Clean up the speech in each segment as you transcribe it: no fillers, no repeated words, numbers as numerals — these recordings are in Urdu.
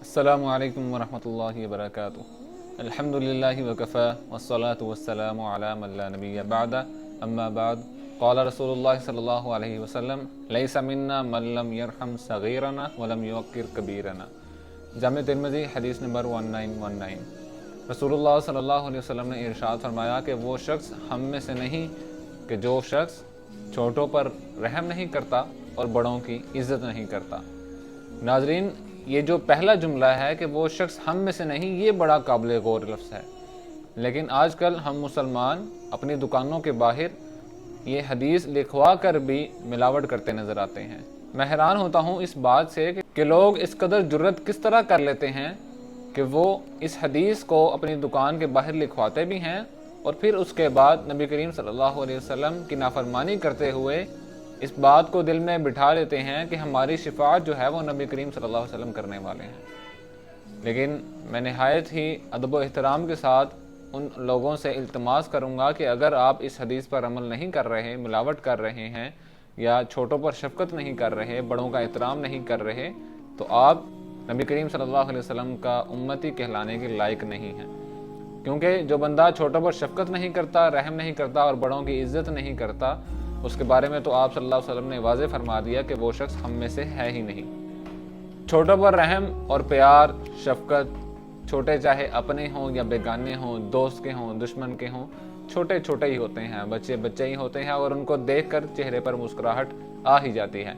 السلام علیکم ورحمۃ اللہ وبرکاتہ۔ الحمدللہ وکفی والصلاة والسلام علی من لا نبی بعد، اما بعد، قال رسول اللہ صلی اللہ علیہ وسلم لیس منا من لم یرحم صغیرنا ولم یوقر کبیرنا۔ جامع ترمذی حدیث نمبر 1919۔ رسول اللہ صلی اللہ علیہ وسلم نے ارشاد فرمایا کہ وہ شخص ہم میں سے نہیں کہ جو شخص چھوٹوں پر رحم نہیں کرتا اور بڑوں کی عزت نہیں کرتا۔ ناظرین، یہ جو پہلا جملہ ہے کہ وہ شخص ہم میں سے نہیں، یہ بڑا قابل غور لفظ ہے، لیکن آج کل ہم مسلمان اپنی دکانوں کے باہر یہ حدیث لکھوا کر بھی ملاوٹ کرتے نظر آتے ہیں۔ میں حیران ہوتا ہوں اس بات سے کہ لوگ اس قدر جرت کس طرح کر لیتے ہیں کہ وہ اس حدیث کو اپنی دکان کے باہر لکھواتے بھی ہیں اور پھر اس کے بعد نبی کریم صلی اللہ علیہ وسلم کی نافرمانی کرتے ہوئے اس بات کو دل میں بٹھا لیتے ہیں کہ ہماری شفاعت جو ہے وہ نبی کریم صلی اللہ علیہ وسلم کرنے والے ہیں۔ لیکن میں نہایت ہی ادب و احترام کے ساتھ ان لوگوں سے التماس کروں گا کہ اگر آپ اس حدیث پر عمل نہیں کر رہے، ملاوٹ کر رہے ہیں یا چھوٹوں پر شفقت نہیں کر رہے، بڑوں کا احترام نہیں کر رہے، تو آپ نبی کریم صلی اللہ علیہ وسلم کا امتی کہلانے کے لائق نہیں ہیں۔ کیونکہ جو بندہ چھوٹوں پر شفقت نہیں کرتا، رحم نہیں کرتا اور بڑوں کی عزت نہیں کرتا، اس کے بارے میں تو آپ صلی اللہ علیہ وسلم نے واضح فرما دیا کہ وہ شخص ہم میں سے ہے ہی نہیں۔ چھوٹوں پر رحم اور پیار، شفقت، چھوٹے چاہے اپنے ہوں یا بیگانے ہوں، دوست کے ہوں، دشمن کے ہوں، چھوٹے چھوٹے ہی ہوتے ہیں، بچے بچے ہی ہوتے ہیں اور ان کو دیکھ کر چہرے پر مسکراہٹ آ ہی جاتی ہے۔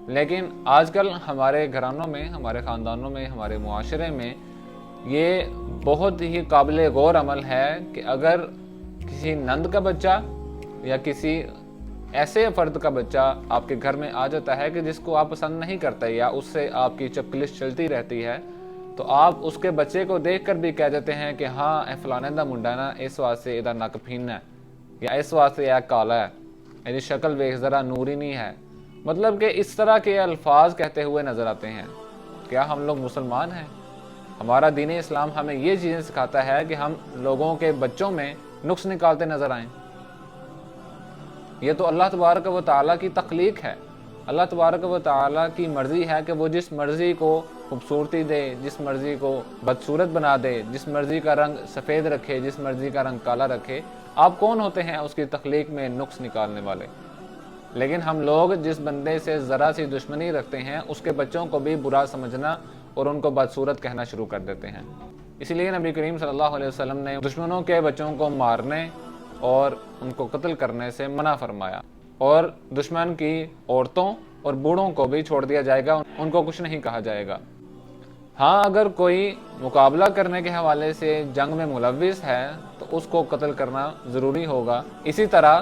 لیکن آج کل ہمارے گھرانوں میں، ہمارے خاندانوں میں، ہمارے معاشرے میں یہ بہت ہی قابل غور عمل ہے کہ اگر کسی نند کا بچہ یا کسی ایسے فرد کا بچہ آپ کے گھر میں آ جاتا ہے کہ جس کو آپ پسند نہیں کرتے یا اس سے آپ کی چپکلش چلتی رہتی ہے، تو آپ اس کے بچے کو دیکھ کر بھی کہہ دیتے ہیں کہ ہاں اے فلانے دا منڈا نا اس واسطے ادھر نک پھین ہے یا اس واسطے یہ کالا ہے، یعنی شکل ویکھ ذرا نوری نہیں ہے۔ مطلب کہ اس طرح کے الفاظ کہتے ہوئے نظر آتے ہیں۔ کیا ہم لوگ مسلمان ہیں؟ ہمارا دین اسلام ہمیں یہ چیزیں سکھاتا ہے کہ ہم لوگوں کے بچوں میں نقص نکالتے نظر آئیں؟ یہ تو اللہ تبارک و تعالیٰ کی تخلیق ہے۔ اللہ تبارک و تعالیٰ کی مرضی ہے کہ وہ جس مرضی کو خوبصورتی دے، جس مرضی کو بدصورت بنا دے، جس مرضی کا رنگ سفید رکھے، جس مرضی کا رنگ کالا رکھے۔ آپ کون ہوتے ہیں اس کی تخلیق میں نقص نکالنے والے؟ لیکن ہم لوگ جس بندے سے ذرا سی دشمنی رکھتے ہیں اس کے بچوں کو بھی برا سمجھنا اور ان کو بدصورت کہنا شروع کر دیتے ہیں۔ اس لیے نبی کریم صلی اللہ علیہ وسلم نے دشمنوں کے بچوں کو مارنے اور ان کو قتل کرنے سے منع فرمایا، اور دشمن کی عورتوں اور بوڑھوں کو بھی چھوڑ دیا جائے گا، ان کو کچھ نہیں کہا جائے گا۔ ہاں، اگر کوئی مقابلہ کرنے کے حوالے سے جنگ میں ملوث ہے تو اس کو قتل کرنا ضروری ہوگا۔ اسی طرح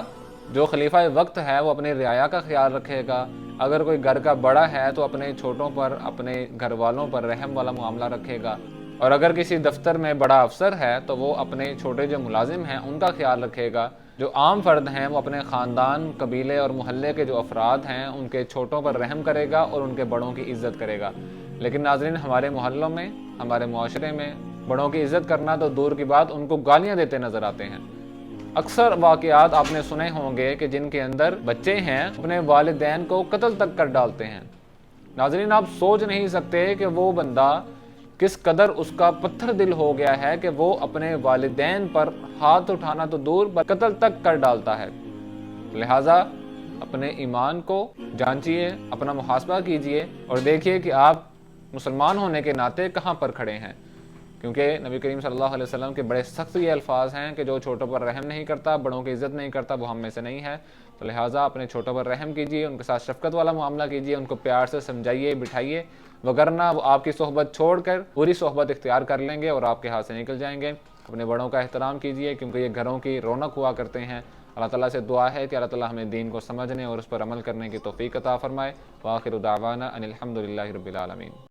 جو خلیفہ وقت ہے وہ اپنے رعایا کا خیال رکھے گا۔ اگر کوئی گھر کا بڑا ہے تو اپنے چھوٹوں پر، اپنے گھر والوں پر رحم والا معاملہ رکھے گا، اور اگر کسی دفتر میں بڑا افسر ہے تو وہ اپنے چھوٹے جو ملازم ہیں ان کا خیال رکھے گا۔ جو عام فرد ہیں وہ اپنے خاندان، قبیلے اور محلے کے جو افراد ہیں ان کے چھوٹوں پر رحم کرے گا اور ان کے بڑوں کی عزت کرے گا۔ لیکن ناظرین، ہمارے محلوں میں، ہمارے معاشرے میں بڑوں کی عزت کرنا تو دور کی بات، ان کو گالیاں دیتے نظر آتے ہیں۔ اکثر واقعات آپ نے سنے ہوں گے کہ جن کے اندر بچے ہیں اپنے والدین کو قتل تک کر ڈالتے ہیں۔ ناظرین، آپ سوچ نہیں سکتے کہ وہ بندہ کس قدر اس کا پتھر دل ہو گیا ہے کہ وہ اپنے والدین پر ہاتھ اٹھانا تو دور پر قتل تک کر ڈالتا ہے۔ لہٰذا اپنے ایمان کو جانچیے، اپنا محاسبہ کیجئے اور دیکھیے کہ آپ مسلمان ہونے کے ناطے کہاں پر کھڑے ہیں، کیونکہ نبی کریم صلی اللہ علیہ وسلم کے بڑے سخت یہ الفاظ ہیں کہ جو چھوٹوں پر رحم نہیں کرتا، بڑوں کی عزت نہیں کرتا، وہ ہم میں سے نہیں ہے۔ تو لہٰذا اپنے چھوٹوں پر رحم کیجئے، ان کے ساتھ شفقت والا معاملہ کیجئے، ان کو پیار سے سمجھائیے، بٹھائیے، وگرنہ وہ آپ کی صحبت چھوڑ کر پوری صحبت اختیار کر لیں گے اور آپ کے ہاتھ سے نکل جائیں گے۔ اپنے بڑوں کا احترام کیجئے کیونکہ یہ گھروں کی رونق ہوا کرتے ہیں۔ اللہ تعالیٰ سے دعا ہے کہ اللہ تعالیٰ ہمیں دین کو سمجھنے اور اس پر عمل کرنے کی توفیق عطا فرمائے۔ وآخر دعوانا ان الحمد للہ رب العالمین۔